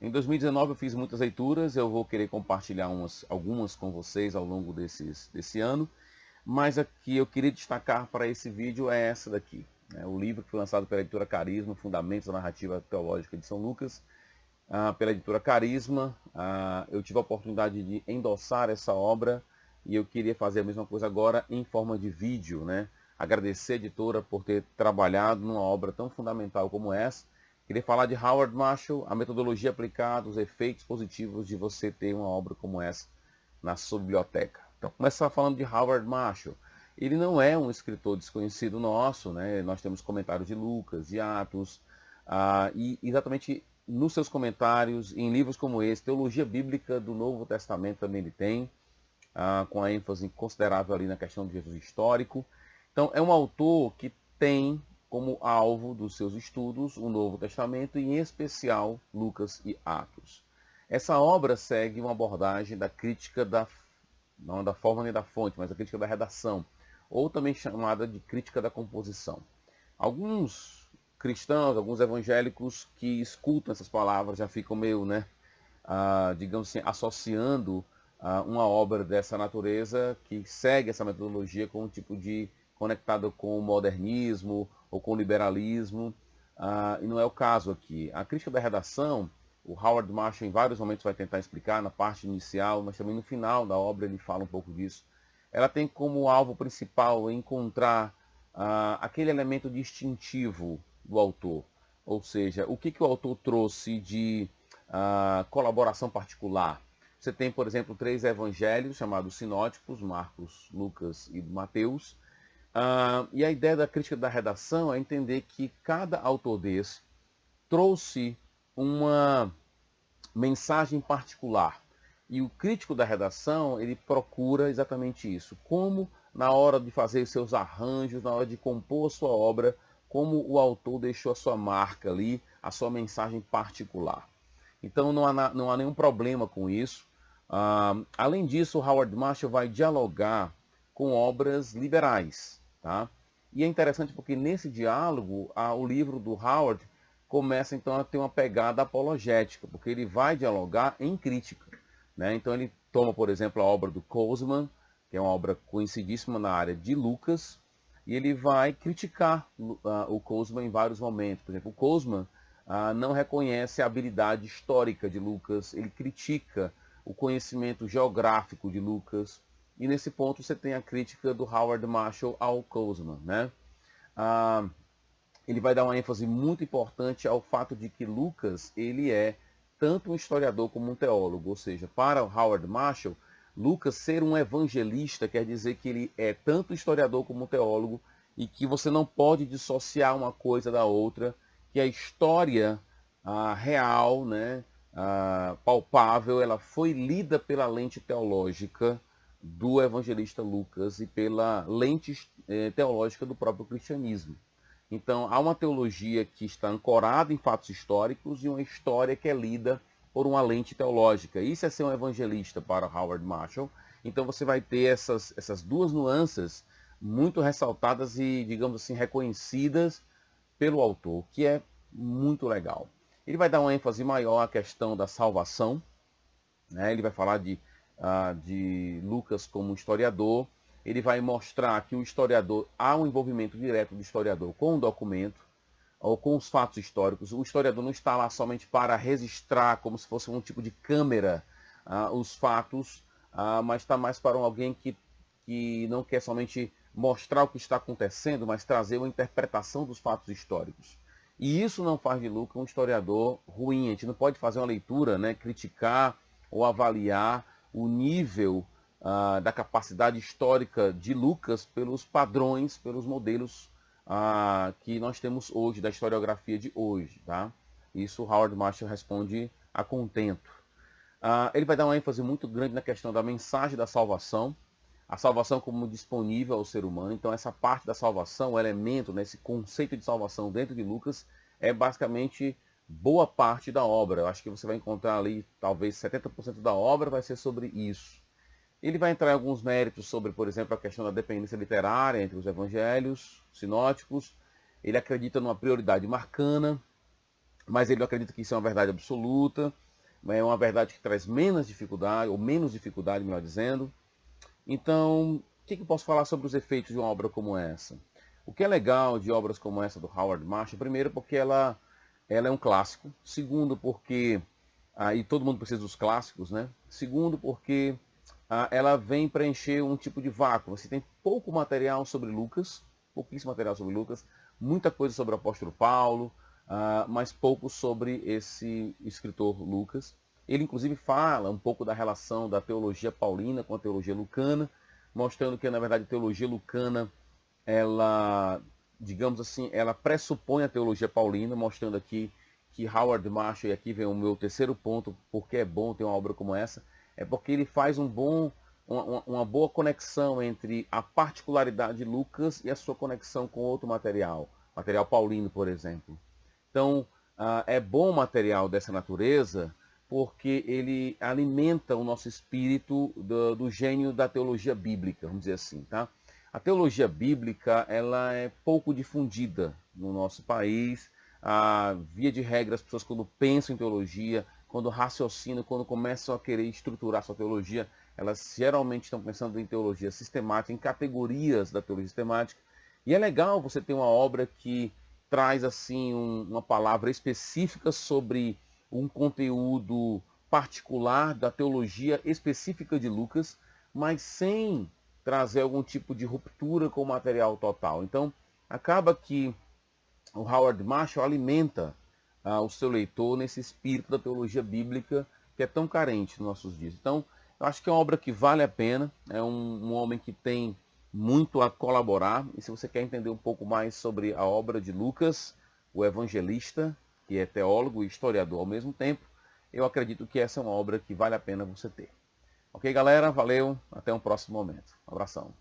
Em 2019 eu fiz muitas leituras, eu vou querer compartilhar algumas com vocês ao longo desse ano, mas a que eu queria destacar para esse vídeo é essa daqui. O livro que foi lançado pela editora Carisma, Fundamentos da Narrativa Teológica de São Lucas, pela editora Carisma. Eu tive a oportunidade de endossar essa obra e eu queria fazer a mesma coisa agora em forma de vídeo, né? Agradecer a editora por ter trabalhado numa obra tão fundamental como essa. Queria falar de Howard Marshall, a metodologia aplicada, os efeitos positivos de você ter uma obra como essa na sua biblioteca. Então, começar falando de Howard Marshall. Ele não é um escritor desconhecido nosso, né? Nós temos comentários de Lucas, de Atos, e exatamente nos seus comentários, em livros como esse, Teologia Bíblica do Novo Testamento também ele tem, com a ênfase considerável ali na questão de Jesus histórico. Então, é um autor que tem como alvo dos seus estudos o Novo Testamento, e em especial Lucas e Atos. Essa obra segue uma abordagem da crítica não da forma nem da fonte, mas da crítica da redação, ou também chamada de crítica da composição. Alguns cristãos, alguns evangélicos que escutam essas palavras já ficam meio, digamos assim, associando uma obra dessa natureza que segue essa metodologia com um tipo de conectado com o modernismo ou com o liberalismo, e não é o caso aqui. A crítica da redação, o Howard Marshall em vários momentos vai tentar explicar na parte inicial, mas também no final da obra ele fala um pouco disso. Ela tem como alvo principal encontrar aquele elemento distintivo do autor, ou seja, o que o autor trouxe de colaboração particular. Você tem, por exemplo, 3 evangelhos chamados sinóticos, Marcos, Lucas e Mateus. E a ideia da crítica da redação é entender que cada autor desse trouxe uma mensagem particular. E o crítico da redação, ele procura exatamente isso. Como, na hora de fazer seus arranjos, na hora de compor sua obra, como o autor deixou a sua marca ali, a sua mensagem particular. Então não há nenhum problema com isso. Além disso, Howard Marshall vai dialogar com obras liberais. Tá? E é interessante porque nesse diálogo, o livro do Howard começa então a ter uma pegada apologética, porque ele vai dialogar em crítica. Né? Então ele toma, por exemplo, a obra do Coleman, que é uma obra conhecidíssima na área de Lucas, e ele vai criticar o Coleman em vários momentos. Por exemplo, o Coleman não reconhece a habilidade histórica de Lucas, ele critica o conhecimento geográfico de Lucas, e nesse ponto você tem a crítica do Howard Marshall ao Coleman. Né? Ele vai dar uma ênfase muito importante ao fato de que Lucas ele é tanto um historiador como um teólogo, ou seja, para Howard Marshall, Lucas ser um evangelista quer dizer que ele é tanto historiador como um teólogo, e que você não pode dissociar uma coisa da outra, que a história real, né, palpável, ela foi lida pela lente teológica do evangelista Lucas e pela lente teológica do próprio cristianismo. Então, há uma teologia que está ancorada em fatos históricos e uma história que é lida por uma lente teológica. Isso é ser um evangelista para Howard Marshall. Então, você vai ter essas duas nuances muito ressaltadas e, digamos assim, reconhecidas pelo autor, que é muito legal. Ele vai dar uma ênfase maior à questão da salvação. Né? Ele vai falar de Lucas como historiador. Ele vai mostrar que o historiador, há um envolvimento direto do historiador com o documento, ou com os fatos históricos. O historiador não está lá somente para registrar, como se fosse um tipo de câmera, os fatos, mas está mais para alguém que não quer somente mostrar o que está acontecendo, mas trazer uma interpretação dos fatos históricos. E isso não faz de Lucas um historiador ruim. A gente não pode fazer uma leitura, né, criticar ou avaliar o nível da capacidade histórica de Lucas pelos padrões, pelos modelos que nós temos hoje, da historiografia de hoje. Tá? Isso Howard Marshall responde a contento. Ele vai dar uma ênfase muito grande na questão da mensagem da salvação, a salvação como disponível ao ser humano. Então essa parte da salvação, o elemento, né, esse conceito de salvação dentro de Lucas, é basicamente boa parte da obra. Eu acho que você vai encontrar ali, talvez 70% da obra vai ser sobre isso. Ele vai entrar em alguns méritos sobre, por exemplo, a questão da dependência literária entre os evangelhos sinóticos. Ele acredita numa prioridade marcana, mas ele não acredita que isso é uma verdade absoluta. é uma verdade que traz menos dificuldade, melhor dizendo. Então, o que eu posso falar sobre os efeitos de uma obra como essa? O que é legal de obras como essa do Howard Marshall, primeiro porque ela é um clássico, segundo porque, aí todo mundo precisa dos clássicos, né? Segundo porque ela vem preencher um tipo de vácuo. Você tem pouco material sobre Lucas, pouquíssimo material sobre Lucas, muita coisa sobre o apóstolo Paulo, mas pouco sobre esse escritor Lucas. Ele inclusive fala um pouco da relação da teologia paulina com a teologia lucana, mostrando que na verdade a teologia lucana, ela, digamos assim, ela pressupõe a teologia paulina, mostrando aqui que Howard Marshall, e aqui vem o meu terceiro ponto, porque é bom ter uma obra como essa, é porque ele faz uma boa conexão entre a particularidade de Lucas e a sua conexão com outro material paulino, por exemplo. Então, é bom material dessa natureza porque ele alimenta o nosso espírito do gênio da teologia bíblica, vamos dizer assim, tá? A teologia bíblica, ela é pouco difundida no nosso país. Via de regra, as pessoas quando pensam em teologia, quando raciocinam, quando começam a querer estruturar sua teologia, elas geralmente estão pensando em teologia sistemática, em categorias da teologia sistemática. E é legal você ter uma obra que traz assim uma palavra específica sobre um conteúdo particular da teologia específica de Lucas, mas sem trazer algum tipo de ruptura com o material total. Então, acaba que o Howard Marshall alimenta o seu leitor nesse espírito da teologia bíblica que é tão carente nos nossos dias. Então, eu acho que é uma obra que vale a pena, é um homem que tem muito a colaborar, e se você quer entender um pouco mais sobre a obra de Lucas, o evangelista, que é teólogo e historiador ao mesmo tempo, eu acredito que essa é uma obra que vale a pena você ter. Ok, galera? Valeu, até um próximo momento. Um abração.